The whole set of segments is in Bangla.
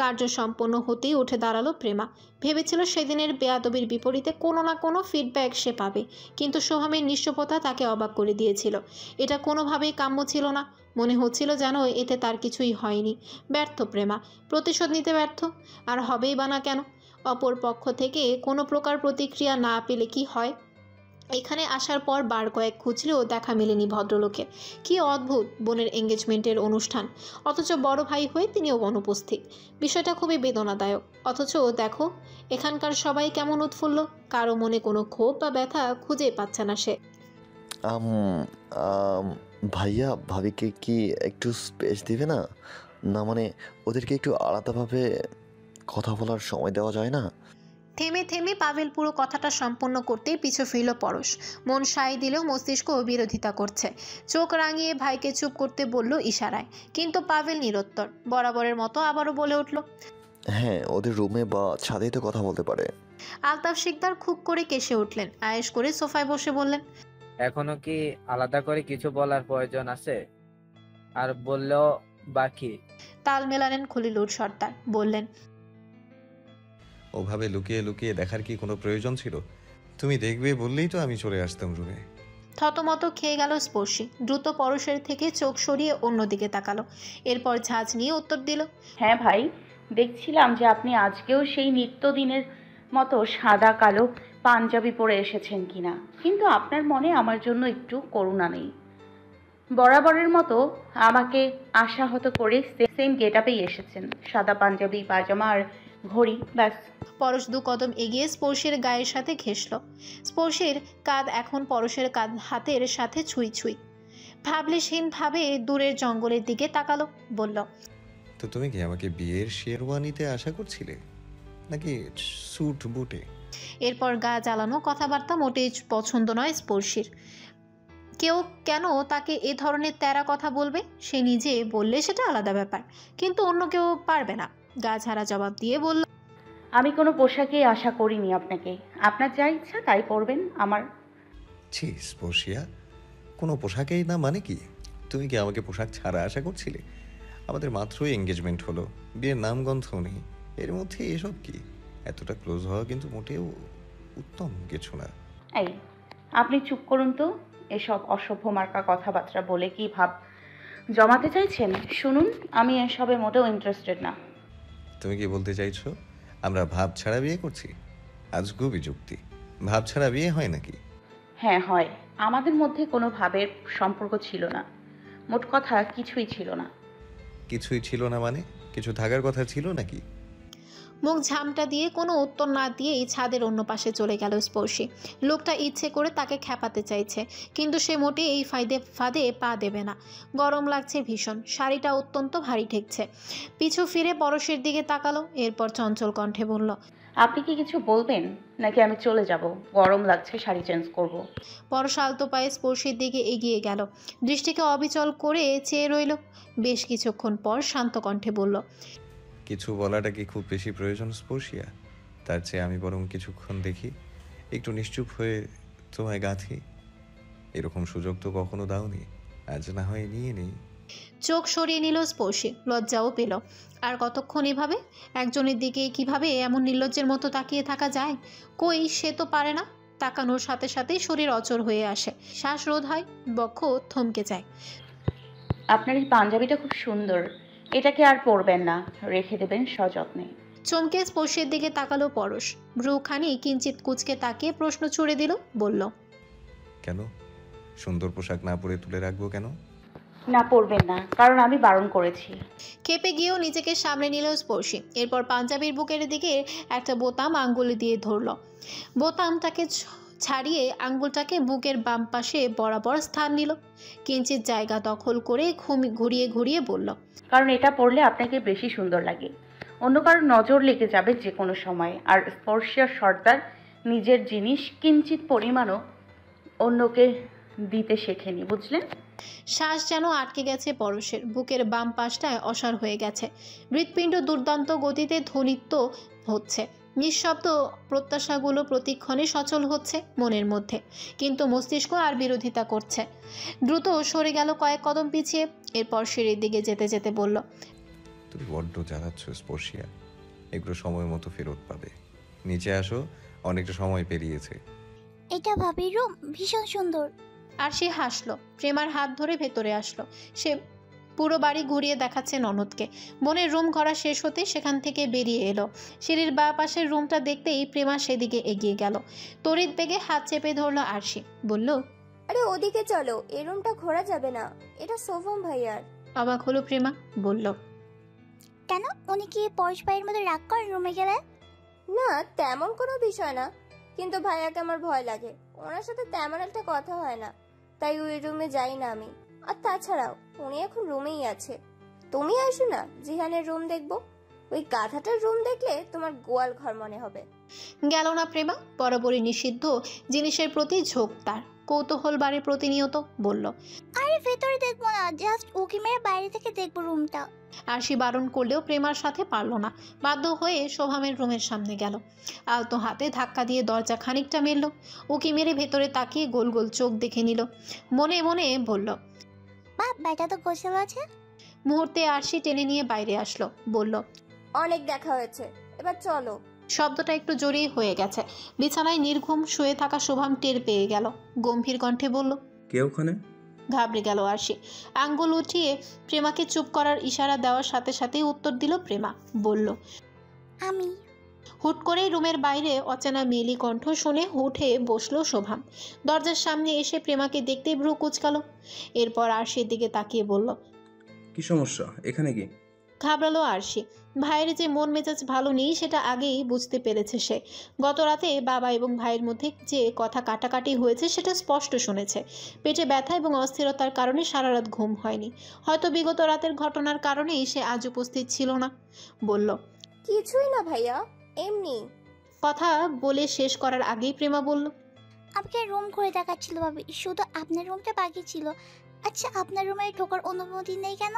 কার্য সম্পন্ন হতেই উঠে দাঁড়ালো প্রেমা। ভেবেছিল সেদিনের বেয়াদবির বিপরীতে কোনো না কোনো ফিডব্যাক সে পাবে, কিন্তু সোহামের নিশ্চুপতা তাকে অবাক করে দিয়েছিল। এটা কোনোভাবেই কাম্য ছিল না। মনে হচ্ছিল যেন এতে তার কিছুই হয়নি। ব্যর্থ প্রেমা, প্রতিশোধ নিতে ব্যর্থ। আর হবেই বা না কেন? অপর পক্ষ থেকে কোনো প্রকার প্রতিক্রিয়া না পেলে কি হয়? এখানে আসার পর বার কয়েক খুঁজলেও দেখা মেলেনি ভদ্রলোকের। কি অদ্ভুত, বোনের এঙ্গেজমেন্টের অনুষ্ঠান, অথচ বড় ভাই হয়ে তিনিও অনুপস্থিত। বিষয়টা খুবই বেদনাদায়ক। অথচ দেখো, এখানকার সবাই কেমন উৎফুল্ল। কারো মনে কোনো ক্ষোভ বা ব্যথা খুঁজে পাচ্ছে না সে। আম আম, ভাইয়া ভাবিকে কি একটু স্পেস দিবে না? না মানে ওদেরকে একটু আলাদাভাবে কথা বলার সময় দেওয়া যায় না? থেমে থেমে পাভেল পুরো কথাটা সম্পন্ন করতেই পিছু ফিরল পরশ। মন সায় দিলেও মস্তিষ্ক বিরোধিতা করছে। চোখ রাঙিয়ে ভাইকে চুপ করতে বলল ইশারায়, কিন্তু পাভেল নিরুত্তর। বরাবরের মতো আবারও বলে উঠল, হ্যাঁ, ওদের রুমে বা ছাদেই তো কথা বলতে পারে। আলতাফ শিকদার খুব করে কেসে উঠলেন। আয়েশ করে সোফায় বসে বললেন, এখনো কি আলাদা করে কিছু বলার প্রয়োজন আছে? আর বললেও বাকি। তাল মেলালেন খলিলুর সর্দার। বললেন, ওভাবে লুকিয়ে লুকিয়ে দেখার কি কোনো প্রয়োজন ছিল? তুমি দেখবে বললেই তো আমি চলে আসতাম রুমে। থতমত খেয়ে গেল স্পর্শী। দ্রুত পরশের থেকে চোখ সরিয়ে অন্যদিকে তাকালো। এরপর ঝাঁজ নিয়ে উত্তর দিল, হ্যাঁ ভাই, দেখছিলাম যে আপনি আজকেও সেই নিত্যদিনের মতো সাদা কালো পাঞ্জাবি পরে এসেছেন কিনা, কিন্তু আপনার মনে আমার জন্য একটু করুণা নেই। বরাবরের মতো আমাকে আশাহত করে সেম গেটআপেই এসেছেন, সাদা পাঞ্জাবি, পায়জামা আর ঘড়ি, ব্যাস। পরশ দু কদম এগিয়ে স্পর্শের গায়ের সাথে ঘেঁষল। স্পর্শের কাঁধ এখন পরশের কাঁধ হাতের সাথে ছুঁই ছুঁই। ভাবলেশহীনভাবে দূরের জঙ্গলের দিকে তাকালো। বলল, তো তুমি কি আমাকে বিয়ের শেরওয়ানিতে আশা করছিলে, নাকি স্যুট বুটে? এরপর গা জ্বালানো কথাবার্তা মোটেই পছন্দ নয় স্পর্শীর। কেউ কেন তাকে এ ধরনের তেরা কথা বলবে? সে নিজে বললে সেটা আলাদা ব্যাপার, কিন্তু অন্য কেউ পারবে না। গা ঝাড়া জবাব দিয়ে বলল, আমি কোনো পোশাকে আশা করিনি আপনাকে, আপনার যা ইচ্ছা তাই পরবেন। আমার ছি স্পর্শিয়া, কোনো পোশাকেই না মানে কি? তুমি কি আমাকে পোশাক ছাড়া আশা করছিলে? আমাদের মাত্রই এঙ্গেজমেন্ট হলো, বিয়ের নামগন্ধ নেই, এর মধ্যে এসব কি? এতটা ক্লোজ হওয়া কিন্তু মোটেও উত্তম কিছু না। এই, আপনি চুপ করুন তো। এসব অসভ্য মার্কা কথাবার্তা বলে কি ভাব জমাতে চাইছেন? শুনুন, আমি এসবে মোটেও ইন্টারেস্টেড না। তুমি কি বলতে চাইছো আমরা ভাব ছাড়া বিয়ে করছি? আজগুবি যুক্তি। ভাব ছাড়া বিয়ে হয় নাকি? হ্যাঁ হয়, আমাদের মধ্যে কোনো ভাবের সম্পর্ক ছিল না। মোট কথা কিছুই ছিল না। কিছুই ছিল না মানে? কিছু থাকার কথা ছিল নাকি? মুখ ঝামটা দিয়ে কোনো উত্তর না দিয়েই ছাদের অন্য পাশে চলে গেল স্পর্শী। লোকটা ইচ্ছে করে তাকে খেপাতে চাইছে, কিন্তু সে মোটে এই ফাঁদে পা দেবে না। গরম লাগছে ভীষণ, শাড়িটা অত্যন্ত ভারী ঠেকছে। পিছু ফিরে পরশের দিকে তাকালো। এরপর চঞ্চল কণ্ঠে বলল, আপনি কি কিছু বলবেন নাকি আমি চলে যাব? গরম লাগছে, শাড়ি চেঞ্জ করব। পরশ আলতো পায়ে স্পর্শীর দিকে এগিয়ে গেল। দৃষ্টিকে অবিচল করে চেয়ে রইল। বেশ কিছুক্ষণ পর শান্ত কণ্ঠে বলল, কিছু বলাটা কি খুব বেশি প্রয়োজন স্পর্শিয়া? তার চেয়ে আমি বরং কিছুক্ষণ দেখি, একটু নিশ্চুপ হয়ে তোমায় গাঁথি। এরকম সুযোগ তো কখনো দাওনি, আজ না হয় নিয়ে নেই। চোখ সরিয়ে নিল স্পর্শী। লজ্জাও পেল। আর কতক্ষণ এভাবে একজনের দিকে কিভাবে এমন নির্লজ্জের মতো তাকিয়ে থাকা যায়? কই, সে তো পারে না। তাকানোর সাথে সাথেই শরীর অচল হয়ে আসে, শ্বাসরোধ হয়, বক্ষ থমকে যায়। আপনার এই পাঞ্জাবিটা খুব সুন্দর, এটাকে আর পরবেন না, রেখে দেবেন সযত্নে। চমকে স্পর্শের দিকে তাকালো পরশ। ভ্রুখানি কিঞ্চিত কুঁচকে তাকিয়ে প্রশ্ন ছুড়ে দিল। বলল, কেন? সুন্দর পোশাক না পরে তুলে রাখবো কেন? না, পরবেন না, কারণ আমি বারণ করেছি। খেপে গিয়েও নিজেকে সামনে নিল স্পর্শী। এরপর পাঞ্জাবির বুকের দিকে একটা বোতাম আঙ্গুলে দিয়ে ধরল। বোতামটাকে ছাড়িয়ে আঙ্গুলটাকে বুকের বাম পাশে বরাবর স্থান নিল। কিঞ্চিত জায়গা দখল করে ঘুরিয়ে ঘুরিয়ে বলল, কারণ এটা পরলে আপনাকে বেশি সুন্দর লাগে, অন্য কারোর নজর লেগে যাবে যে কোনো সময়। আর স্পর্শিয়া সর্দার নিজের জিনিস কিঞ্চিত পরিমাণও অন্যকে দিতে শেখেনি, বুঝলেন? শ্বাস যেন আটকে গেছে পরশের। বুকের বাম পাশটায় অসাড় হয়ে গেছে। হৃৎপিণ্ড দুর্দান্ত গতিতে ধ্বনিত হচ্ছে। নিঃশব্দ প্রত্যাশাগুলো প্রতিক্ষণে সচল হচ্ছে মনের মধ্যে, কিন্তু মস্তিষ্ক আর বিরোধিতা করছে। দ্রুত সরে গেল কয়েক কদম পিছিয়ে। এরপর সিঁড়ির দিকে যেতে যেতে বলল, তুমি বড্ড জ্বালাচ্ছ স্পর্শিয়া, এগুলো সময় মতো ফেরত পাবে। নিচে আসো, অনেকটা সময় পেরিয়েছে। এটা ভাবির রুম, ভীষণ সুন্দর। আরশি হাসলো, প্রেমার হাত ধরে ভেতরে আসলো। সে পুরো বাড়ি ঘুরিয়ে দেখাচ্ছে ননদকে। বোনের রুম ঘোরা শেষ হতে সেখান থেকে বেরিয়ে এলো। সিঁড়ির বাঁ পাশের রুমটা দেখতেই প্রেমা সেদিকে এগিয়ে গেল। তড়িৎ বেগে হাত চেপে ধরলো আরশি, বলল, আরে ওদিকে চলো, এই রুমটা ঘোরা যাবে না, এটা সোভম ভাইয়ার। অবাক হলো প্রেমা, বলল, কেন, উনি কি পরশ ভাইয়ের মতো রাগ করেন রুমে গেলে? না, তেমন কোনো বিষয় না, কিন্তু ভাইয়াকে আমার ভয় লাগে, ওনার সাথে তেমন একটা কথা হয় না, তাই ওই রুমে যাই না আমি। আর তাছাড়াও উনি এখন রুমেই আছে। তুমি আসো না, জিহানের রুম দেখবো। ওই গাধাটার রুম দেখলে তোমার গোয়াল ঘর মনে হবে। গেল না প্রেমা। বরাবরই নিষিদ্ধ জিনিসের প্রতি ঝোঁক তার, কৌতূহল বাড়ে প্রতিনিয়ত। বলল, আরে ভেতরে দেখবো না, জাস্ট উকি মেরে বাইরে থেকে দেখবো রুমটা। আরশি বারণ করলেও প্রেমার সাথে পারল না। বাধ্য হয়ে শোভামের রুমের সামনে গেল। আলতো হাতে ধাক্কা দিয়ে দরজা খানিকটা মেলল। উকি মেরে ভেতরে তাকিয়ে গোল গোল চোখ দেখে নিল। মনে মনে বলল, বাপ, ব্যাটা তো গোসল আছে। মুহূর্তে আরশি টেনে নিয়ে বাইরে আসলো। বলল, অনেক দেখা হয়েছে, এবার চলো। শব্দটা একটু জোরেই হয়ে গেছে। বিছানায় নির্ঘুম শুয়ে থাকা শোভাম টের পেয়ে গেল। গম্ভীর কণ্ঠে বলল, কে ওখানে? ঘাবড়ে গেল আরশি। আঙ্গুল উঠিয়ে প্রেমাকে চুপ করার ইশারা দেওয়ার সাথে সাথেই উত্তর দিল প্রেমা। বলল, আমি। হুট করেই রুমের বাইরে অচেনা মেয়েলি কণ্ঠ শুনে উঠে বসলো শোভাম। দরজার সামনে এসে প্রেমাকে দেখতেই ভ্রু কুচকালো। এরপর আরশির দিকে তাকিয়ে বলল, কি সমস্যা, এখানে কি? ঘাবড়ালো আরশি। ভাইয়ের যে মন মেজাজ ভালো নেই সেটা আগেই বুঝতে পেরেছে সে। গত রাতে বাবা এবং ভাইয়ের মধ্যে যে কথা কাটাকাটি হয়েছে সেটা স্পষ্ট শুনেছে। পেটে ব্যথা এবং অস্থিরতার কারণে সারা রাত ঘুম হয়নি। হয়তো বিগত রাতের ঘটনার কারণেই সে আজ উপস্থিত ছিল না। বলল, কিছুই না ভাইয়া, এমনি। কথা বলে শেষ করার আগেই প্রেমা বলল, আপনাকে রুম ঘুরে দেখাচ্ছিল ভাবি, শুধু আপনার রুমটা বাকি ছিল। আচ্ছা, আপনার রুমে ঢোকার অনুমতি নেই কেন?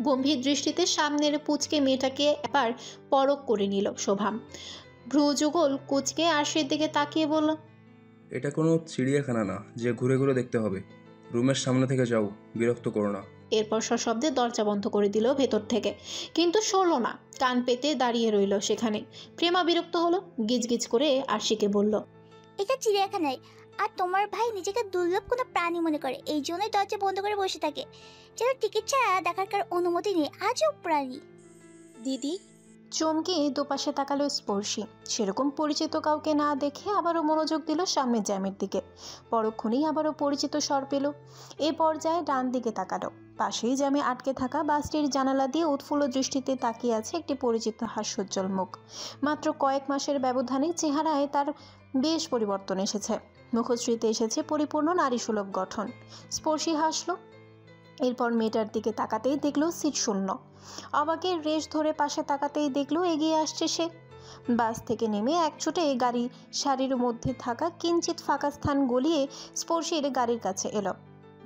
গম্ভীর দৃষ্টিতে সামনের পুচকে মেয়েটাকে এবার পরখ করে নিল শোভাম। ভ্রু যুগল কুচকে আরশির দিকে তাকিয়ে বলল, এটা কোনো চিড়িয়াখানা না যে ঘুরে ঘুরে দেখতে হবে। রুমের সামনে থেকে যাও, বিরক্ত করো না। এরপর সশব্দে দরজা বন্ধ করে দিল ভেতর থেকে। কিন্তু সরল না, কান পেতে দাঁড়িয়ে রইল সেখানে। প্রেমা বিরক্ত হলো, গিজগিজ করে আরশিকে বলল, এটা চিড়িয়াখানায়, আর তোমার ভাই নিজেকে দুর্লভ কোনো প্রাণী মনে করে, এই জন্যই দরজা বন্ধ করে বসে থাকে। যেন টিকিট ছাড়া দেখার কার অনুমতি নেই, আজব প্রাণী। দিদি, চমকে দুপাশে তাকালো স্পর্শী। সেরকম পরিচিত কাউকে না দেখে আবারও মনোযোগ দিল সামনের জ্যামের দিকে। পরক্ষণেই আবারও পরিচিত স্বর পেল। এ পর্যায়ে ডান দিকে তাকালো। পাশেই জ্যামে আটকে থাকা বাসটির জানালা দিয়ে উৎফুল্ল দৃষ্টিতে তাকিয়ে আছে একটি পরিচিত হাস্যোজ্জ্বল মুখ। মাত্র কয়েক মাসের ব্যবধানে চেহারায় তার বেশ পরিবর্তন এসেছে। মুখশ্রীতে এসেছে পরিপূর্ণ নারীসুলভ গঠন। স্পর্শী হাসলো। এরপর মেয়েটার দিকে তাকাতেই দেখলো সিট শূন্য। অবাকের রেশ ধরে পাশে তাকাতেই দেখলো এগিয়ে আসছে সে। বাস থেকে নেমে এক ছুটে গাড়ি সারির মধ্যে থাকা কিঞ্চিত ফাঁকা স্থান গলিয়ে স্পর্শীর গাড়ির কাছে এলো।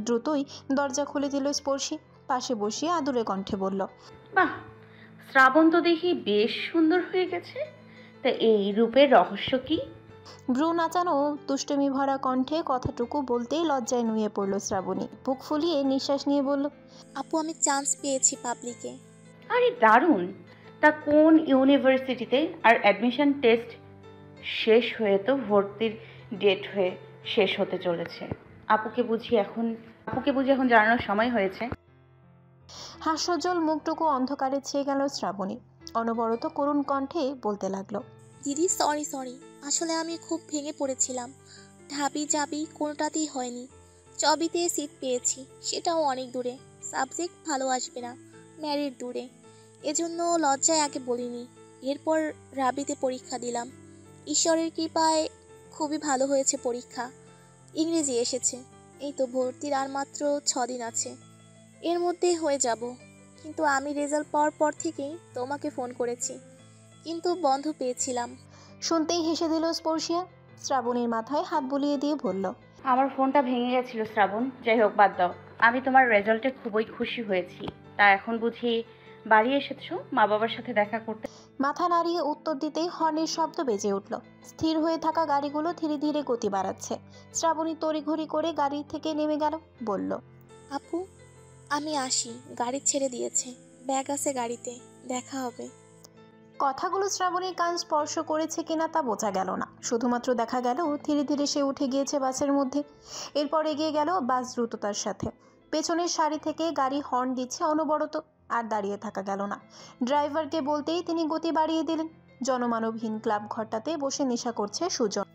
দ্রুতই দরজা খুলে দিল স্পর্শী। পাশে বসিয়ে আদুরে কণ্ঠে বলল, বাহ, শ্রাবণ তো দেখি বেশ সুন্দর হয়ে গেছে। তা এই রূপের রহস্য কি? ভ্রু নাচানো দুষ্টুমি ভরা কণ্ঠে কথাটুকু বলতেই লজ্জায় নুয়ে পড়ল শ্রাবণী। বুক ফুলিয়ে নিঃশ্বাস নিয়ে বলল, আপু আমি চান্স পেয়েছি পাবলিকে। আরে দারুণ! তা কোন ইউনিভার্সিটিতে? আর অ্যাডমিশন টেস্ট শেষ হয়ে তো ভর্তির ডেট হয়ে শেষ হতে চলেছে। আপুকে বুঝি এখন জানানোর সময় হয়েছে। হাস্যোজ্জ্বল মুখটুকু অন্ধকারে ছেয়ে গেল শ্রাবণী। অনবরত করুণ কণ্ঠে বলতে লাগলো, দিদি সরি, আসলে আমি খুব ভেঙে পড়েছিলাম। ঢাবি জাবি কোনোটাতেই হয়নি। চবিতে সিট পেয়েছি, সেটাও অনেক দূরে। সাবজেক্ট ভালো আসবে না, ম্যারিট দূরে, এজন্য লজ্জায় আগে বলিনি। এরপর রাবিতে পরীক্ষা দিলাম। ঈশ্বরের কৃপায় খুবই ভালো হয়েছে পরীক্ষা। ইংরেজি এসেছে। এই তো ভর্তির আর মাত্র 6 দিন আছে, এর মধ্যেই হয়ে যাব। কিন্তু আমি রেজাল্ট পাওয়ার পর থেকেই তোমাকে ফোন করেছি, কিন্তু বন্ধ পেয়েছিলাম। শুনতেই হেসে দিল স্পর্শিয়া। শ্রাবণীর মাথায় হাত বুলিয়ে দিয়ে বলল, আমার ফোনটা ভেঙে গেছিল শ্রাবণ, যাই হোক বাদ দাও। আমি তোমার রেজাল্টে খুবই খুশি হয়েছি। তা এখন বুঝি বাড়ি এসেছো মা বাবার সাথে দেখা করতে? মাথা নাড়িয়ে উত্তর দিতেই হর্নের শব্দ বেজে উঠল। স্থির হয়ে থাকা গাড়িগুলো ধীরে ধীরে গতি বাড়াচ্ছে। শ্রাবণী তড়িঘড়ি করে গাড়ি থেকে নেমে গেল। বলল, আপু আমি আসি, গাড়ি ছেড়ে দিয়েছে। ব্যাগ আছে গাড়িতে, দেখা হবে। কথাগুলো শ্রাবণীর কান স্পর্শ করেছে কিনা তা বোঝা গেল না, শুধুমাত্র দেখা গেল ধীরে ধীরে সে উঠে গিয়েছে বাসের মধ্যে। এরপর এগিয়ে গেল বাস দ্রুততার সাথে। পেছনের সারি থেকে গাড়ি হর্ন দিচ্ছে অনবরত, আর দাঁড়িয়ে থাকা গেল না। ড্রাইভারকে বলতেই তিনি গতি বাড়িয়ে দিলেন। জনমানবহীন ক্লাব ঘরটাতে বসে নেশা করছে সুজন।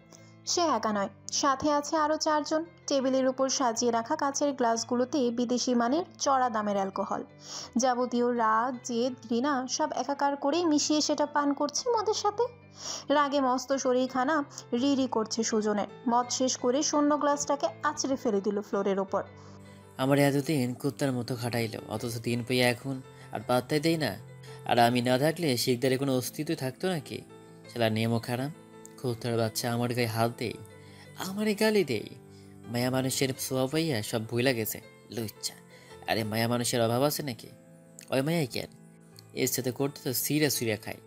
সে একা নয়, সাথে আছে আরও 4 জন। টেবিলের উপর সাজিয়ে রাখা কাচের গ্লাসগুলোতে বিদেশি মানের চড়া দামের অ্যালকোহল। যাবতীয় রাগ, জেদ, ঘৃণা সব একাকার করেই মিশিয়ে সেটা পান করছে মদের সাথে। রাগে মস্ত শরীরখানা রি করছে সুজনের। মদ শেষ করে শূন্য গ্লাসটাকে আছড়ে ফেলে দিল ফ্লোরের ওপর। আমার এতদিন কুত্তার মতো খাটাইল, অথচ 3 পেয়ে এখন আর পাত্তাই দেই না। আর আমি না থাকলে শিকদারে কোনো অস্তিত্ব থাকতো নাকি? সেটা নিয়মও খারাপ। কুত্তার বাচ্চা আমার গায়ে হাত দেই, আমারই গালি দেই। মায়া মানুষের সোয়া পাইয়া সব ভুইলা গেছে লুচ্চা। আরে মায়া মানুষের অভাব আছে নাকি? ওই মায়াই কেন, এর সাথে করতে তো সিরা খায়।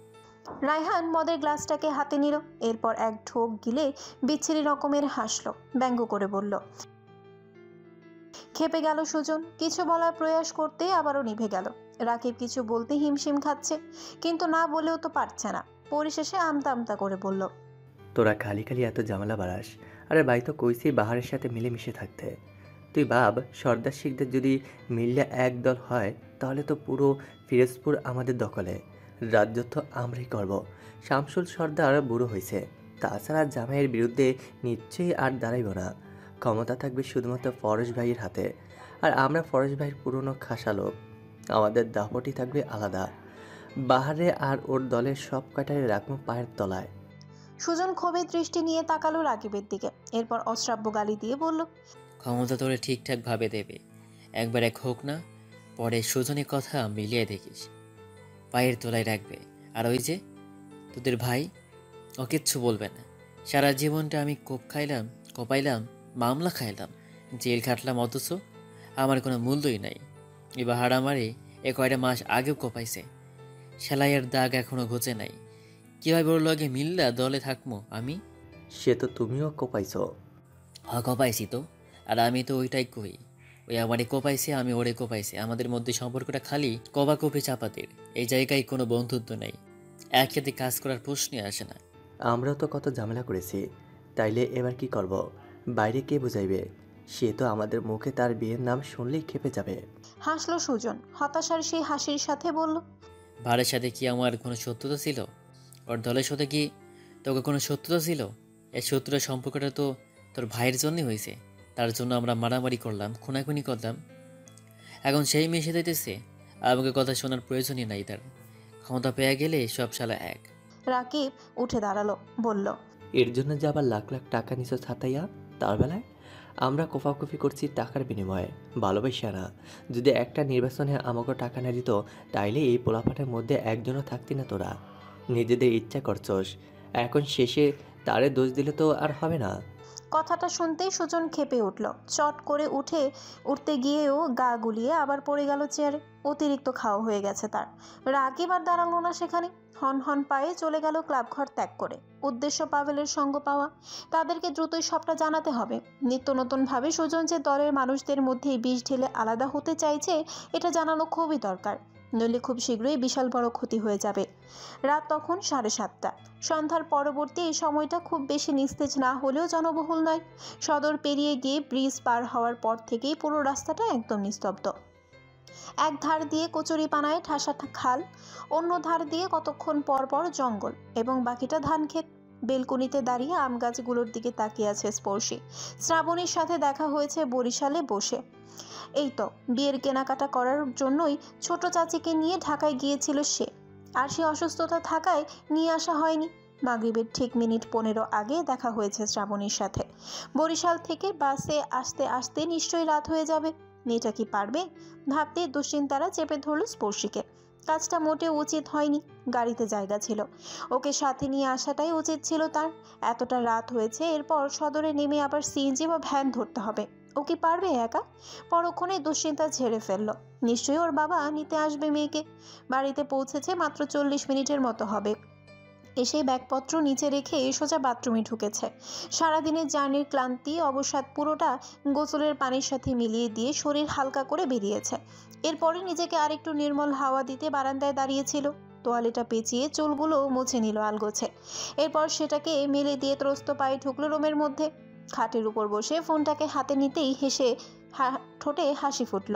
রায়হান মদের গ্লাসটাকে হাতে নিল, এরপর এক ঢোক গিলে বিচ্ছিরি রকমের হাসল, ব্যঙ্গ করে বলল। খেপে গেল সুজন। কিছু বলার প্রয়াস করতে আবারও নিভে গেল। রাকিব কিছু বলতে হিমশিম খাচ্ছে, কিন্তু না বলেও তো পারছে না। পরিশেষে আমতা আমতা করে বলল, তোরা খালি খালি এত ঝামেলা বাড়াস। আরে ভাই তো কইছি বাহারের সাথে মিলেমিশে থাকতে। তুই ভাব, সর্দার শিখদের যদি মিললে এক দল হয় তাহলে তো পুরো ফিরোজপুর আমাদের দখলে। রাজ্য তো আমরাই করব। শামসুল সর্দার বুড়ো হয়েছে, তাছাড়া জামাইয়ের বিরুদ্ধে নিশ্চয়ই আর দাঁড়াইব না। ক্ষমতা থাকবে শুধুমাত্র ফরজ ভাইয়ের হাতে, আর আমরা ফরজ ভাইয়ের পুরনো খাসা লোক। আমাদের দাপটি থাকবে আলাদা। বাহারে আর ওর দলের সব কাটারে রাখবো পায়ের তলায়। সুজন ক্ষোভের দৃষ্টি নিয়ে তাকালো রাকিবের দিকে, এরপর অশ্রাব্য গালি দিয়ে বলল, ক্ষমতা তোরে ঠিকঠাক ভাবে দেবে, একবার এক হোক না, পরে সুজনের কথা মিলিয়ে দেখিস, পায়ের তলায় রাখবে। আর ওই যে তোদের ভাই, ও কিচ্ছু বলবে না। সারা জীবনটা আমি কোপাইলাম, মামলা খাইলাম, জেল খাটলাম, অথচ আমার কোনো মূল্যই নাই। এবার হাড়ামারি এ কয়টা মাস আগেও কোপাইছে, সেলাইয়ের দাগ এখনো ঘুচে নাই। কীভাবে ওর লগে মিল্লা দলে থাকবো আমি? সে তো তুমিও কোপাইছ। কোপাইছি তো, আর আমি তো ওইটাই কই। ওই আমারে কোপাইছে, আমি ওরে কোপাইছে। আমাদের মধ্যে সম্পর্কটা খালি কপাকপি চাপাতির। এই জায়গায় কোনো বন্ধুত্ব নাই, একসাথে কাজ করার প্রশ্নই আসে না। আমরাও তো কত ঝামেলা করেছি, তাইলে এবার কি করব? বাইরে কে বুঝাইবে? সে তো আমাদের মুখে তার বিয়ের নাম শুনলেই খেপে যাবে। হাসলো সুজন, হতাশার সেই হাসির সাথে বলল, ভাইয়ের সাথে কি আমার কোনো শত্রুতা ছিল? ওর দলের সাথে কি তোকে কোনো শত্রুতা ছিল? এই শত্রুতার সম্পর্কটা তো তোর ভাইয়ের জন্যই হয়েছে। তার জন্য আমরা মারামারি করলাম, খুনাখুনি করলাম। এখন সেই মিশে দিতেছে, আমাকে কথা শোনার প্রয়োজনই নাই। তার ক্ষমতা পেয়ে গেলে সব শালা এক। রাকিব উঠে দাঁড়ালো, বলল, এর জন্য যে আবার লাখ লাখ টাকা নিছো ছাতাইয়া? তার বেলায় আমরা কোফাকুফি করছি টাকার বিনিময়ে, ভালোবাসা না। যদি একটা নির্বাচনে আমাকে টাকা না দিত তাইলে এই পোলাপাটের মধ্যে একজনও থাকতি না। তোরা নিজেদের ইচ্ছা করছস, এখন শেষে তারে দোষ দিলে তো আর হবে না। কথাটা শুনতেই সুজন খেপে উঠল। চট করে উঠতে গিয়েও গা গুলিয়ে আবার পড়ে গেল চেয়ারে। অতিরিক্ত খাওয়া হয়ে গেছে তার। রাকিব আর দাঁড়ালো না সেখানে, হন হন পায়ে চলে গেল ক্লাবঘর ত্যাগ করে। উদ্দেশ্য পাভেলের সঙ্গ পাওয়া। তাদেরকে দ্রুতই সবটা জানাতে হবে। নিত্য নতুনভাবে সুজন যে দলের মানুষদের মধ্যে বিষ ঢেলে আলাদা হতে চাইছে এটা জানানো খুবই দরকার, নইলে খুব শীঘ্রই বিশাল বড় ক্ষতি হয়ে যাবে। রাত তখন 7:30। সন্ধ্যার পরবর্তী এই সময়টা খুব বেশি নিস্তেজ না হলেও জনবহুল নয়। সদর পেরিয়ে গিয়ে ব্রিজ পার হওয়ার পর থেকেই পুরো রাস্তাটা একদম নিস্তব্ধ। এক ধার দিয়ে কচুরিপানায় ঠাসা খাল, অন্য ধার দিয়ে কতক্ষণ পর পর জঙ্গল এবং বাকিটা ধান ক্ষেত। বেলকুনিতে দাঁড়িয়ে আম গাছগুলোর দিকে তাকিয়ে আছে স্পর্শী। শ্রাবণীর সাথে দেখা হয়েছে বরিশালে বসে। এই তো বিয়ের কেনাকাটা করার জন্যই ছোট চাচিকে নিয়ে ঢাকায় গিয়েছিল সে, আর সে অসুস্থতা থাকায় নিয়ে আসা হয়নি। মাগরিবের ঠিক মিনিট 15 আগে দেখা হয়েছে শ্রাবণীর সাথে। বরিশাল থেকে বাসে আসতে আসতে নিশ্চয়ই রাত হয়ে যাবে। মেয়েটা কি পারবে ভাবতে দুশ্চিন্তারা চেপে ধরল স্পর্শীকে। কাজটা মোটেও উচিত হয়নি, গাড়িতে জায়গা ছিল, ওকে সাথে নিয়ে আসাটাই উচিত ছিল তার। এতটা রাত হয়েছে, এরপর সদরে নেমে আবার সিএনজি বা ভ্যান ধরতে হবে। ও কি পারবে একা? পরক্ষণে দুশ্চিন্তা ঝেড়ে ফেলল। নিশ্চয়ই ওর বাবা নিতে আসবে মেয়েকে। বাড়িতে পৌঁছেছে মাত্র 40 মিনিটের মতো হবে। এসে ব্যাগপত্র নিচে রেখে সোজা বাথরুমে ঢুকেছে। সারাদিনের জার্নির ক্লান্তি অবসাদ পুরোটা গোসলের পানির সাথে মিলিয়ে দিয়ে শরীর হালকা করে বেরিয়েছে। এরপরে নিজেকে আরেকটু নির্মল হাওয়া দিতে বারান্দায় দাঁড়িয়েছিল। তোয়ালেটা পেঁচিয়ে চুলগুলো মুছে নিল আলগোছে। এরপর সেটাকে মেলে দিয়ে ত্রস্ত পায়ে ঢুকলো রুমের মধ্যে। খাটের উপর বসে ফোনটাকে হাতে নিতেই হেসে ঠোঁটে হাসি ফুটল।